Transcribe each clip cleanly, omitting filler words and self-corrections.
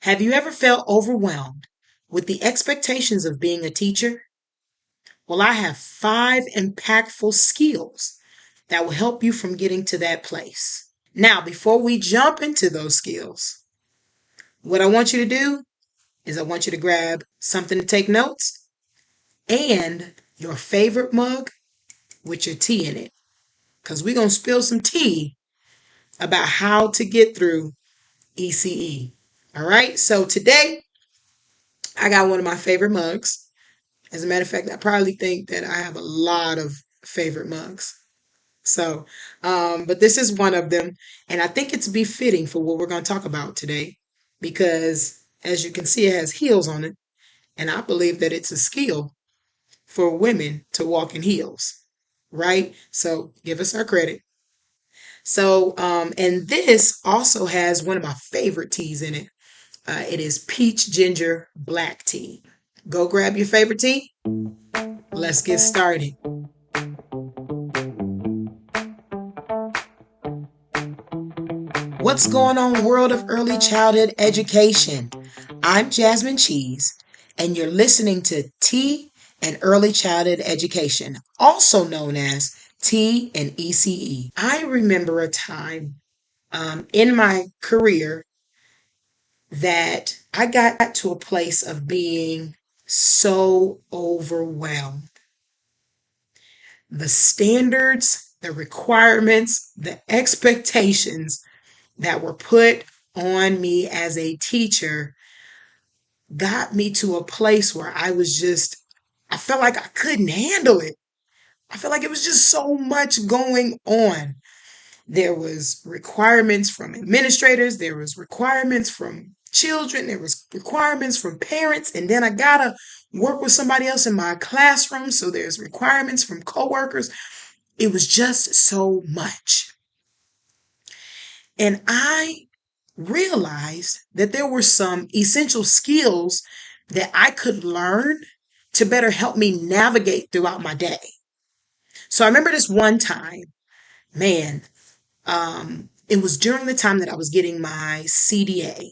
Have you ever felt overwhelmed with the expectations of being a teacher? Well, I have 5 impactful skills that will help you from getting to that place. Now, before we jump into those skills, what I want you to do is I want you to grab something to take notes and your favorite mug with your tea in it, because we're going to spill some tea about how to get through ECE. All right, so today I got one of my favorite mugs. As a matter of fact, I probably think that I have a lot of favorite mugs. So, but this is one of them, and I think it's befitting for what we're going to talk about today because, as you can see, it has heels on it, and I believe that it's a skill for women to walk in heels, right? So, give us our credit. So, and this also has one of my favorite teas in it. It is peach ginger black tea. Go grab your favorite tea. Let's get started. What's going on, world of early childhood education? I'm Jasmine Cheese, and you're listening to Tea and Early Childhood Education, also known as Tea and ECE. I remember a time in my career that I got to a place of being so overwhelmed. The standards, the requirements, the expectations that were put on me as a teacher got me to a place where I felt like I couldn't handle it. I felt like it was just so much going on. There was requirements from administrators, there was requirements from children, there was requirements from parents, and then I gotta work with somebody else in my classroom, so there's requirements from coworkers. It was just so much. And I realized that there were some essential skills that I could learn to better help me navigate throughout my day. So I remember this one time, man, it was during the time that I was getting my CDA.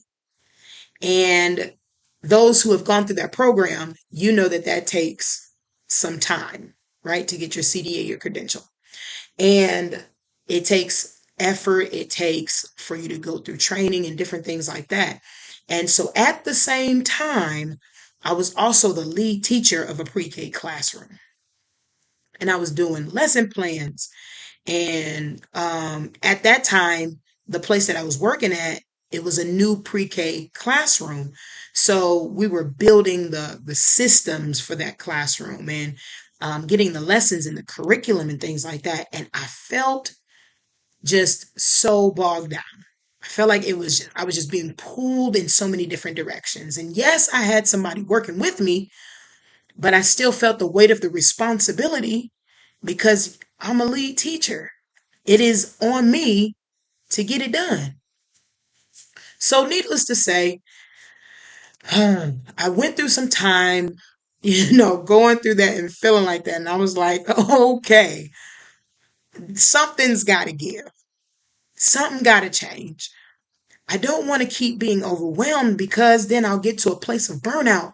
And those who have gone through that program, you know that that takes some time, right, to get your CDA, your credential. And it takes effort. It takes for you to go through training and different things like that. And so at the same time, I was also the lead teacher of a pre-K classroom. And I was doing lesson plans. And at that time, the place that I was working at, it was a new pre-K classroom. So we were building the systems for that classroom and getting the lessons and the curriculum and things like that. And I felt just so bogged down. I felt like I was just being pulled in so many different directions. And yes, I had somebody working with me, but I still felt the weight of the responsibility because I'm a lead teacher. It is on me to get it done. So needless to say, I went through some time, going through that and feeling like that. And I was like, okay, something's got to give. Something got to change. I don't want to keep being overwhelmed because then I'll get to a place of burnout.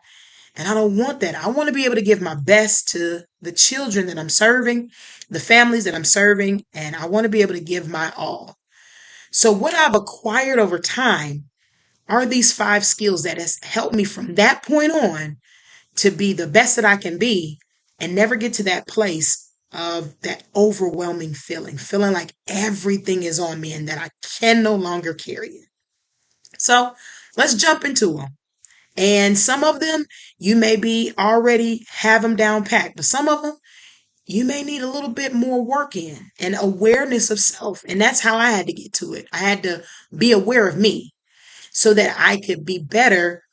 And I don't want that. I want to be able to give my best to the children that I'm serving, the families that I'm serving, and I want to be able to give my all. So what I've acquired over time are these 5 skills that has helped me from that point on to be the best that I can be and never get to that place of that overwhelming feeling like everything is on me and that I can no longer carry it. So let's jump into them. And some of them you may be already have them down packed, but some of them you may need a little bit more work in and awareness of self. And that's how I had to get to it. I had to be aware of me so that I could be better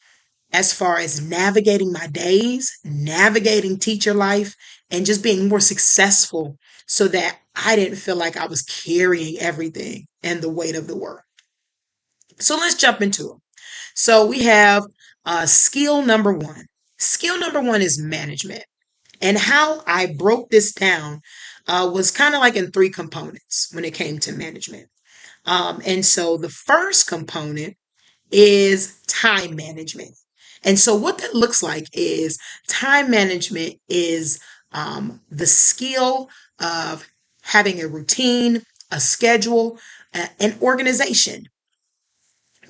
as far as navigating my days, navigating teacher life, and just being more successful so that I didn't feel like I was carrying everything and the weight of the work. So let's jump into them. So we have skill number 1. Skill number 1 is management. And how I broke this down was kind of like in 3 components when it came to management. And so the first component is time management. And so, what that looks like is time management is the skill of having a routine, a schedule, an organization,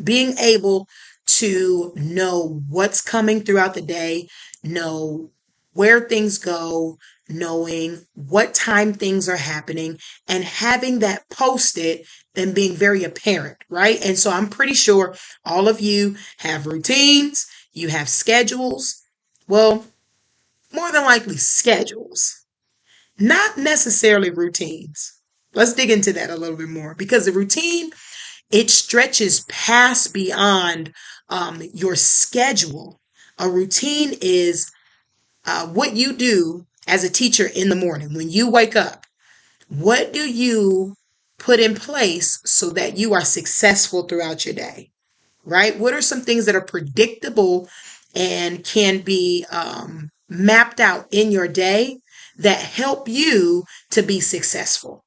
being able to know what's coming throughout the day, know where things go, knowing what time things are happening, and having that posted and being very apparent, right? And so I'm pretty sure all of you have routines, you have schedules. Well, more than likely schedules, not necessarily routines. Let's dig into that a little bit more because the routine, it stretches past beyond your schedule. A routine is what you do as a teacher in the morning. When you wake up, what do you put in place so that you are successful throughout your day, right? What are some things that are predictable and can be mapped out in your day that help you to be successful?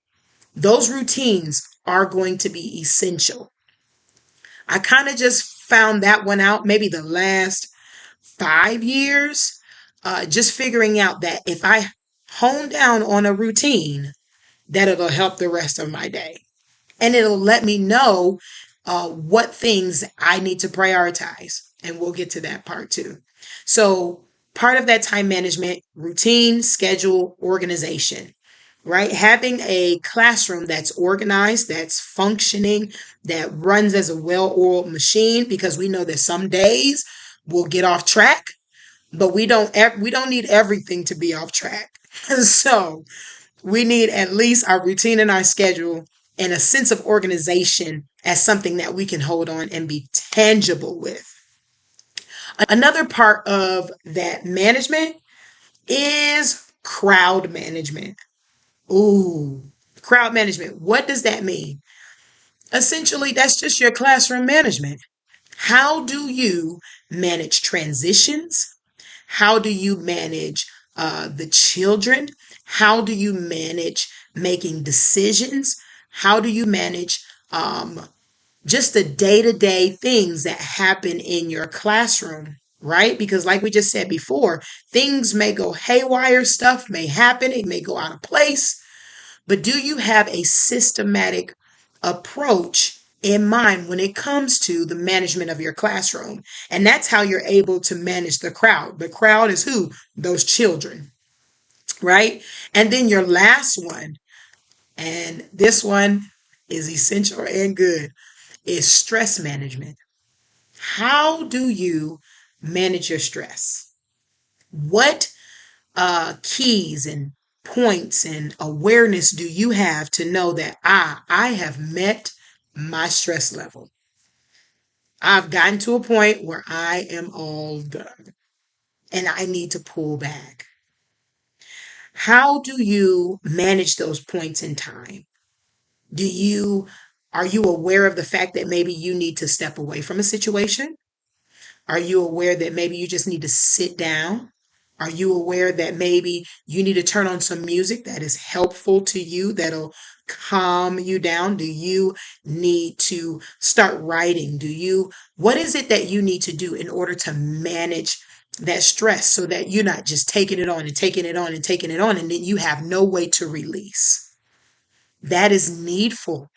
Those routines are going to be essential. I kind of just found that one out maybe the last 5 years, just figuring out that if I hone down on a routine, that it'll help the rest of my day. And it'll let me know what things I need to prioritize. And we'll get to that part too. So, part of that time management, routine, schedule, organization, right? Having a classroom that's organized, that's functioning, that runs as a well-oiled machine, because we know that some days we'll get off track, but we don't need everything to be off track. So we need at least our routine and our schedule and a sense of organization as something that we can hold on and be tangible with. Another part of that management is crowd management. Ooh, crowd management. What does that mean? Essentially, that's just your classroom management. How do you manage transitions? How do you manage the children? How do you manage making decisions? How do you manage just the day to day things that happen in your classroom? Right? Because, like we just said before, things may go haywire, stuff may happen, it may go out of place. But do you have a systematic approach in mind when it comes to the management of your classroom? And that's how you're able to manage the crowd. The crowd is who? Those children, right? And then your last one, and this one is essential and good, is stress management. How do you manage your stress? What keys and points and awareness do you have to know that I have met my stress level? I've gotten to a point where I am all done and I need to pull back. How do you manage those points in time? Do you Are you aware of the fact that maybe you need to step away from a situation? Are you aware that maybe you just need to sit down? Are you aware that maybe you need to turn on some music that is helpful to you, that'll calm you down? Do you need to start writing? What is it that you need to do in order to manage that stress so that you're not just taking it on and taking it on and taking it on, and then you have no way to release? That is needful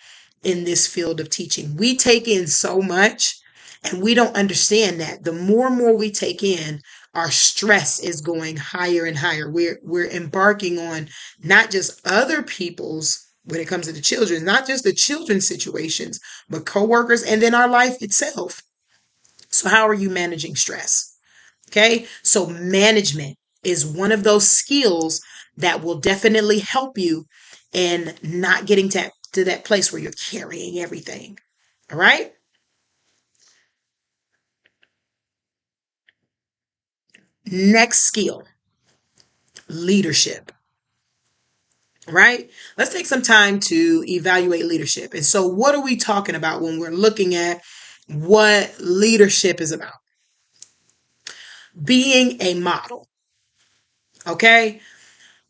in this field of teaching. We take in so much and we don't understand that the more and more we take in, our stress is going higher and higher. We're embarking on not just other people's, when it comes to the children, not just the children's situations, but coworkers and then our life itself. So how are you managing stress? Okay. So management is one of those skills that will definitely help you in not getting to that place where you're carrying everything. All right. Next skill, leadership. Right. Let's take some time to evaluate leadership. And so, what are we talking about when we're looking at what leadership is about? Being a model. Okay.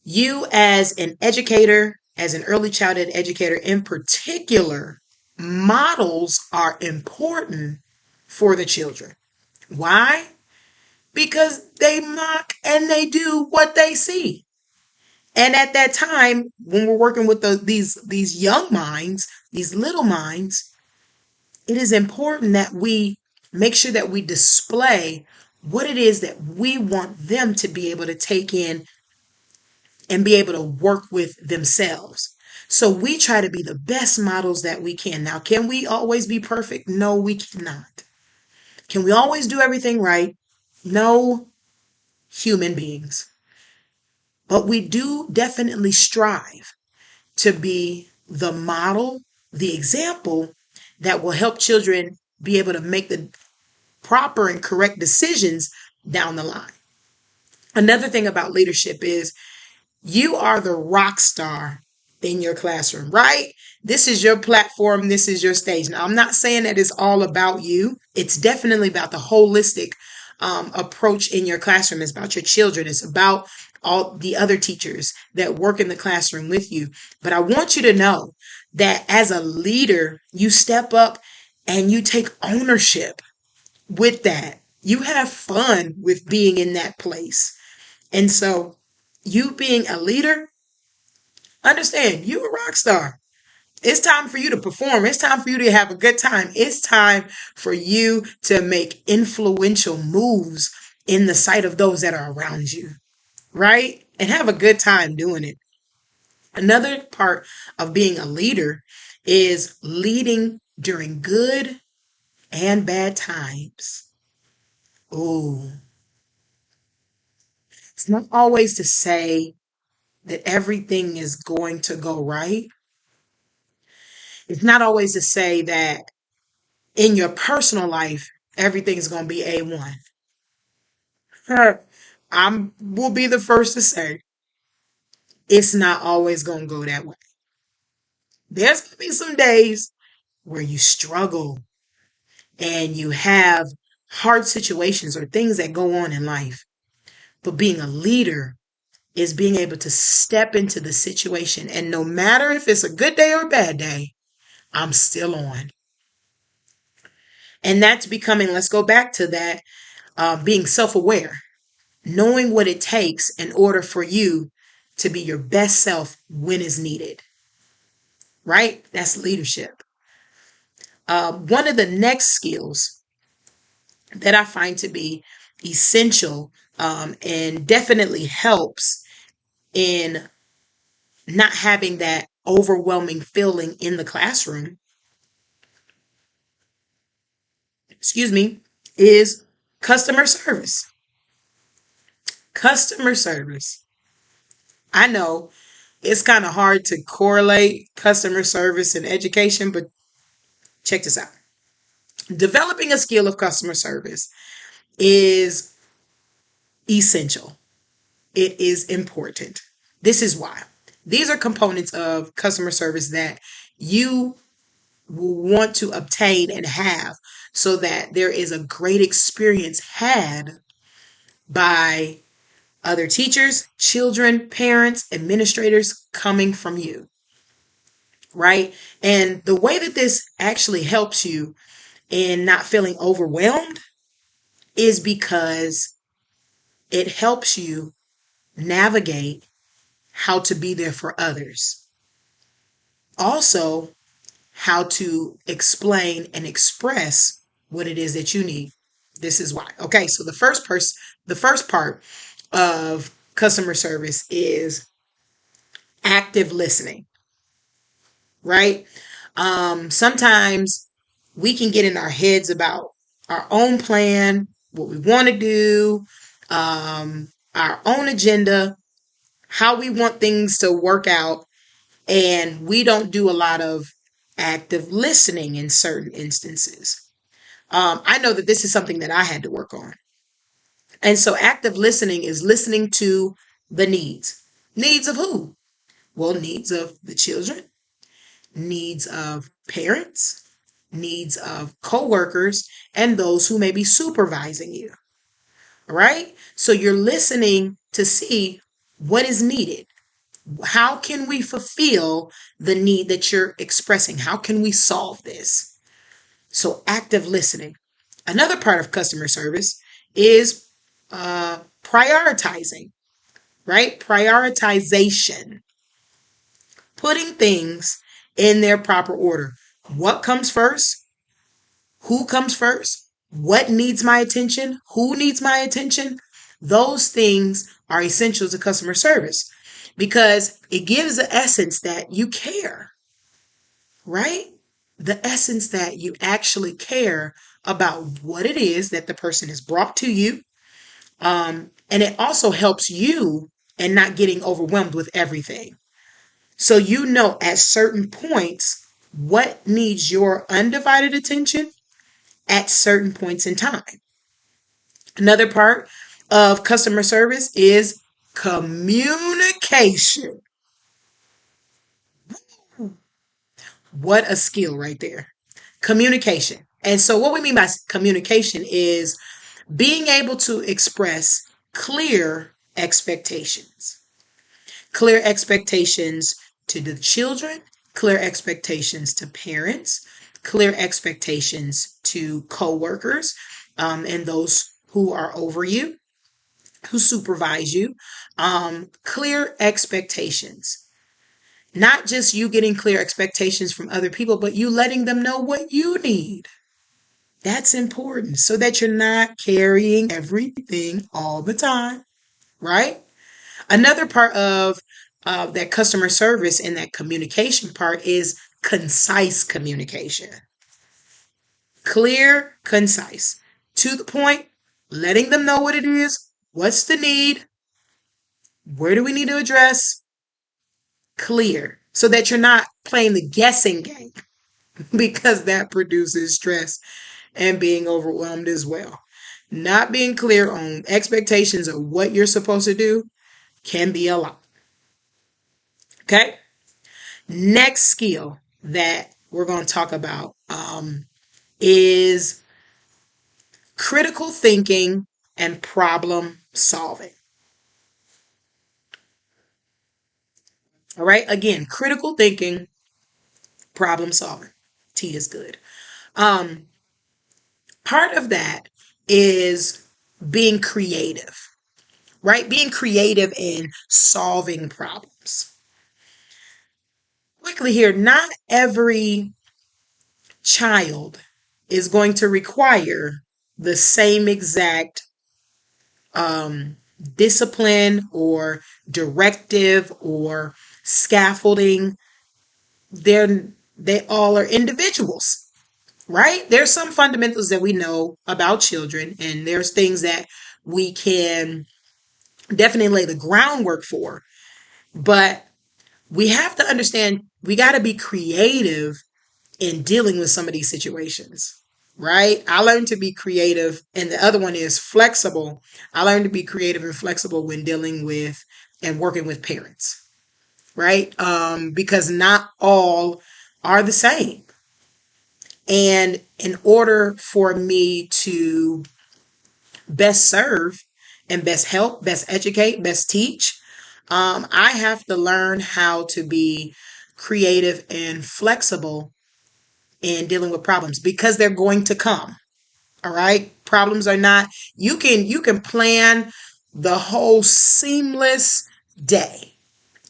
You, as an educator, as an early childhood educator in particular, models are important for the children. Why? Because they mock and they do what they see. And at that time, when we're working with these young minds, these little minds, it is important that we make sure that we display what it is that we want them to be able to take in and be able to work with themselves. So we try to be the best models that we can. Now, can we always be perfect? No, we cannot. Can we always do everything right? No, human beings. But we do definitely strive to be the model, the example that will help children be able to make the proper and correct decisions down the line. Another thing about leadership is you are the rock star in your classroom, right? This is your platform. This is your stage. Now, I'm not saying that it's all about you. It's definitely about the holistic approach in your classroom. It's about your children. It's about all the other teachers that work in the classroom with you. But I want you to know that as a leader, you step up and you take ownership with that. You have fun with being in that place. And so, you being a leader, understand you're a rock star. It's time for you to perform. It's time for you to have a good time. It's time for you to make influential moves in the sight of those that are around you, right? And have a good time doing it. Another part of being a leader is leading during good and bad times. Oh, it's not always to say that everything is going to go right. It's not always to say that in your personal life, everything's going to be A1. I will be the first to say it's not always going to go that way. There's going to be some days where you struggle and you have hard situations or things that go on in life. But being a leader is being able to step into the situation. And no matter if it's a good day or a bad day, I'm still on. And that's becoming, let's go back to that, being self aware, knowing what it takes in order for you to be your best self when is needed, right? That's leadership. One of the next skills that I find to be essential and definitely helps in not having that overwhelming feeling in the classroom, excuse me, is customer service. Customer service. I know it's kind of hard to correlate customer service and education, but check this out. Developing a skill of customer service is essential. It is important. This is why. These are components of customer service that you will want to obtain and have so that there is a great experience had by other teachers, children, parents, administrators coming from you, right? And the way that this actually helps you in not feeling overwhelmed is because it helps you navigate how to be there for others. Also, how to explain and express what it is that you need. This is why. Okay, so the first part of customer service is active listening, right? Sometimes we can get in our heads about our own plan, what we want to do, our own agenda, how we want things to work out, and we don't do a lot of active listening in certain instances. I know that this is something that I had to work on. And so active listening is listening to the needs. Needs of who? Well, needs of the children, needs of parents, needs of coworkers, and those who may be supervising you. All right? So you're listening to see what is needed. How can we fulfill the need that you're expressing? How can we solve this? So active listening. Another part of customer service is prioritizing, right? Prioritization, putting things in their proper order. What comes first? Who comes first? What needs my attention? Who needs my attention? Those things are essential to customer service because it gives the essence that you care, right? The essence that you actually care about what it is that the person has brought to you. And it also helps you in not getting overwhelmed with everything. So you know at certain points what needs your undivided attention at certain points in time. Another part of customer service is communication. What a skill right there. Communication. And so, what we mean by communication is being able to express clear expectations. Clear expectations to the children, clear expectations to parents, clear expectations to coworkers, and those who are over you, who supervise you. Clear expectations. Not just you getting clear expectations from other people, but you letting them know what you need. That's important so that you're not carrying everything all the time, right? Another part of that customer service and that communication part is concise communication. Clear, concise, to the point, letting them know what it is, what's the need, where do we need to address, clear, so that you're not playing the guessing game because that produces stress and being overwhelmed as well. Not being clear on expectations of what you're supposed to do can be a lot. Okay. Next skill that we're going to talk about is critical thinking and problem solving. All right. Again, critical thinking, problem solving. T is good. Um, Part of that is being creative, right? Being creative in solving problems. Quickly here, not every child is going to require the same exact discipline or directive or scaffolding. They all are individuals, right? There's some fundamentals that we know about children, and there's things that we can definitely lay the groundwork for. But we have to understand we got to be creative in dealing with some of these situations, right? I learned to be creative, and the other one is flexible. I learned to be creative and flexible when dealing with and working with parents, right? Because not all are the same. And in order for me to best serve and best help, best educate, best teach, I have to learn how to be creative and flexible in dealing with problems because they're going to come. All right. Problems are not, you can plan the whole seamless day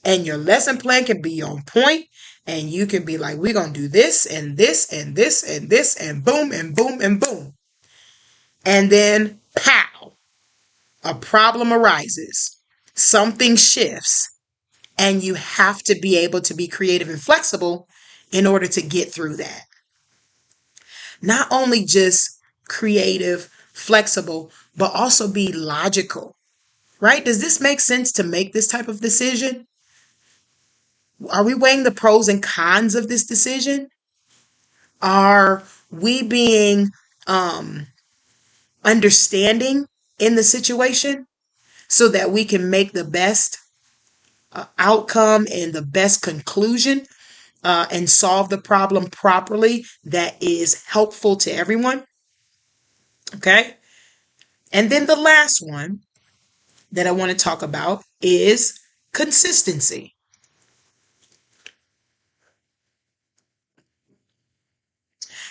and your lesson plan can be on point and you can be like, we're going to do this and this and this and this and boom and boom and boom. And then pow, a problem arises. Something shifts and you have to be able to be creative and flexible in order to get through that. Not only just creative, flexible, but also be logical, right? Does this make sense to make this type of decision? Are we weighing the pros and cons of this decision? Are we being understanding in the situation so that we can make the best outcome and the best conclusion and solve the problem properly that is helpful to everyone? Okay. And then the last one that I want to talk about is consistency.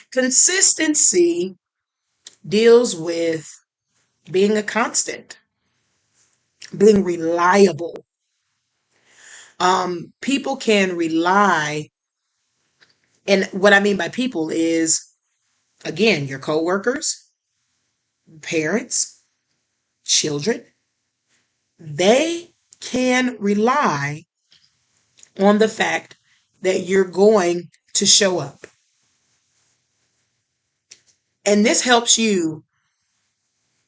Consistency deals with being a constant, being reliable. People can rely, and what I mean by people is, again, your coworkers, parents, children, they can rely on the fact that you're going to show up. And this helps you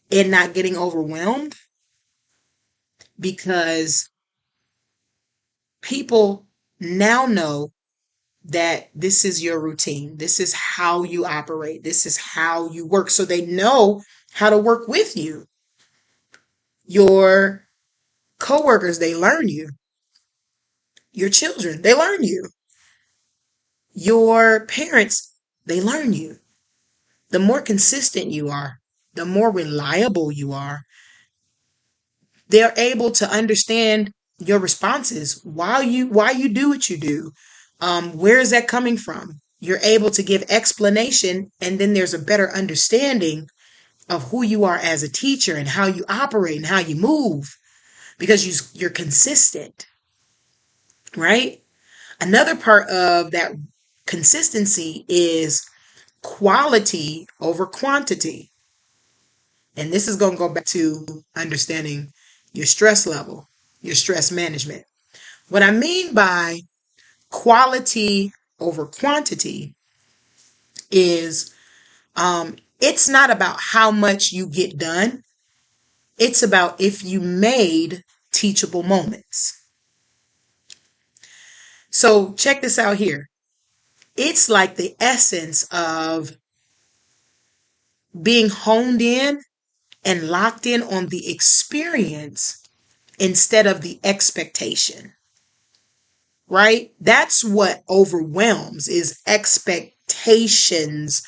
in not getting overwhelmed because people now know that this is your routine. This is how you operate. This is how you work. So they know how to work with you. Your coworkers, they learn you. Your children, they learn you. Your parents, they learn you. The more consistent you are, the more reliable you are, they're able to understand your responses, why you do what you do. Where is that coming from? You're able to give explanation, and then there's a better understanding of who you are as a teacher and how you operate and how you move because you're consistent, right? Another part of that consistency is quality over quantity. And this is going to go back to understanding your stress level, your stress management. What I mean by quality over quantity is it's not about how much you get done. It's about if you made teachable moments. So check this out here. It's like the essence of being honed in and locked in on the experience instead of the expectation, right? That's what overwhelms is expectations.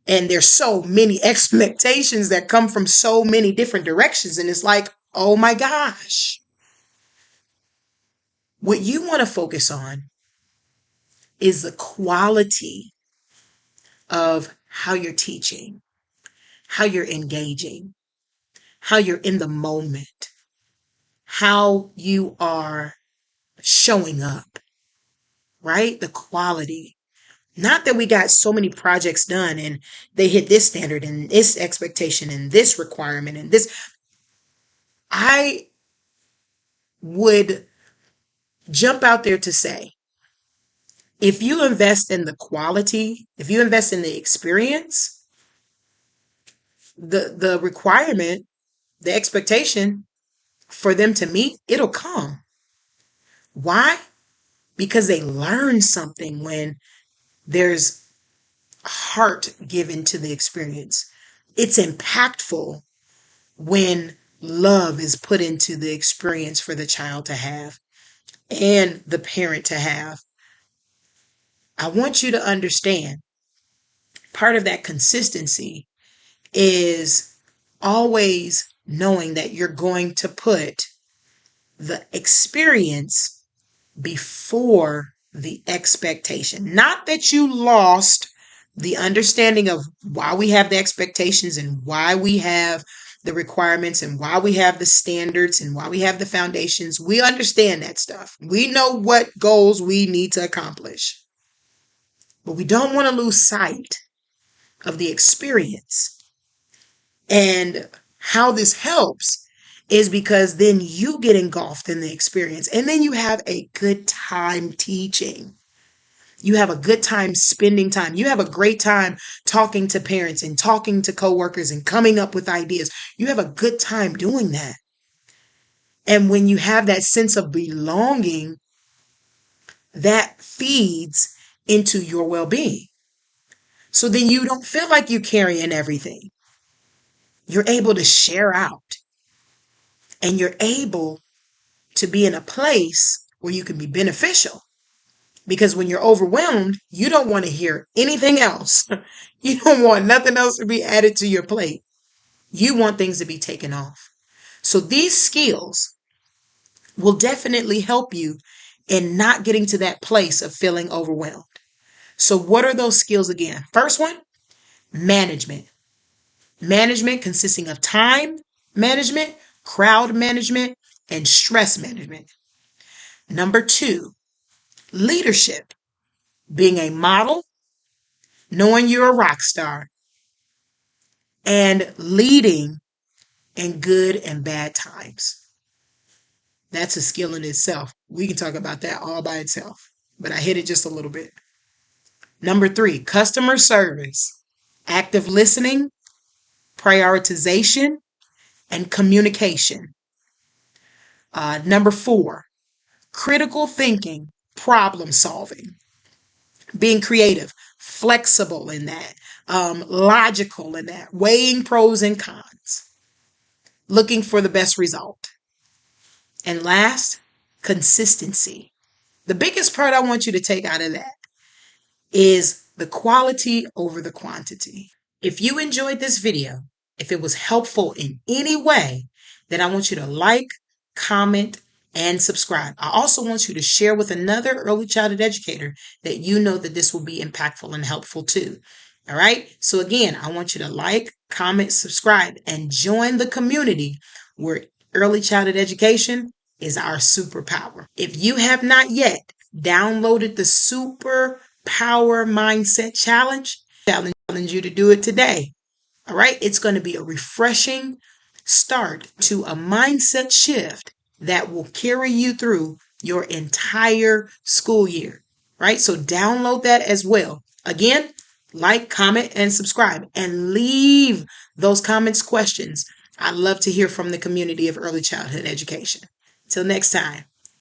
And there's so many expectations that come from so many different directions. And it's like, oh my gosh. What you want to focus on is the quality of how you're teaching, how you're engaging, how you're in the moment, how you are showing up, right? The quality. Not that we got so many projects done and they hit this standard and this expectation and this requirement and this. I would jump out there to say, if you invest in the quality, if you invest in the experience, the requirement, the expectation for them to meet, it'll come. Why? Because they learn something when there's heart given to the experience. It's impactful when love is put into the experience for the child to have and the parent to have. I want you to understand part of that consistency is always knowing that you're going to put the experience before the expectation. Not that you lost the understanding of why we have the expectations and why we have the requirements and why we have the standards and why we have the foundations. We understand that stuff. We know what goals we need to accomplish. But we don't want to lose sight of the experience. And how this helps is because then you get engulfed in the experience and then you have a good time teaching. You have a good time spending time. You have a great time talking to parents and talking to coworkers and coming up with ideas. You have a good time doing that. And when you have that sense of belonging, that feeds into your well-being. So then you don't feel like you're carrying everything. You're able to share out and you're able to be in a place where you can be beneficial. Because when you're overwhelmed, you don't want to hear anything else. You don't want nothing else to be added to your plate. You want things to be taken off. So these skills will definitely help you in not getting to that place of feeling overwhelmed. So what are those skills again? First one, management. Management consisting of time management, crowd management, and stress management. Number 2, leadership, being a model, knowing you're a rock star, and leading in good and bad times. That's a skill in itself. We can talk about that all by itself, but I hit it just a little bit. Number 3, customer service, active listening, prioritization, and communication. Number 4, critical thinking, problem solving, being creative, flexible in that, logical in that, weighing pros and cons, looking for the best result. And last, consistency. The biggest part I want you to take out of that is the quality over the quantity. If you enjoyed this video, if it was helpful in any way, then I want you to like, comment, and subscribe. I also want you to share with another early childhood educator that you know that this will be impactful and helpful too. All right. So again, I want you to like, comment, subscribe, and join the community where early childhood education is our superpower. If you have not yet downloaded the SUPERPOWER Mindset Challenge, I challenge you to do it today. All right. It's going to be a refreshing start to a mindset shift that will carry you through your entire school year. Right. So download that as well. Again, like, comment, and subscribe, and leave those comments, questions. I love to hear from the community of early childhood education. Till next time.